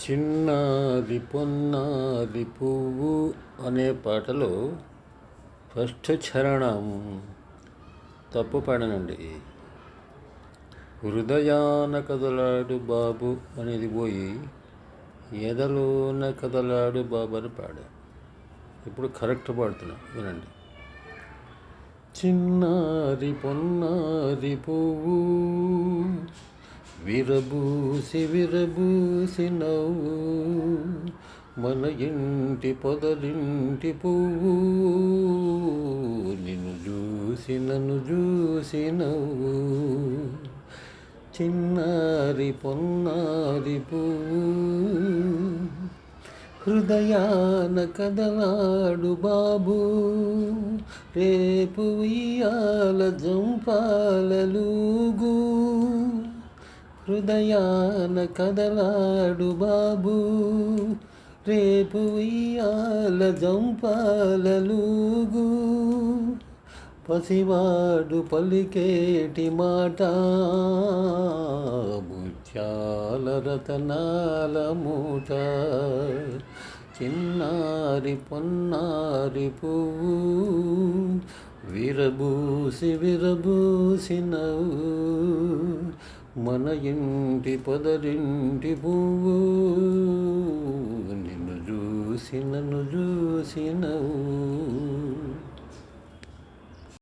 చిన్నారి పొన్నారి పువ్వు అనే పాటలో ఫస్ట్ చరణం తప్పు పాడానండి. హృదయాన కదలాడు బాబు అనేది పోయి ఎదలోన కదలాడు బాబు అని పాడా. ఇప్పుడు కరెక్ట్ పాడుతున్నా, వినండి. చిన్నారి పొన్నారి పువ్వు విరబూసి విరబూసి నవ్వు, మన ఇంటి పొదలింటి పువ్వు, నిన్ను చూసి నన్ను చూసి నవ్వు. చిన్నారి పొన్నారి పువ్వు హృదయాన కదలాడు బాబు, రేపు ఇయ్యాల జంపాలలుగు. హృదయాన కదలాడు బాబు, రేపు ఇయ్యాల జంపాలలుగు. పసివాడు పలికేటి మాట ముత్యాల రతనాల మూట. చిన్నారి పొన్నారి పువ్వు విరబూసి విరబూసి నవ్వు, మన ఇంటి పొదరింటి పువ్వు, నిన్ను చూసి నన్ను చూసి నవ్వు.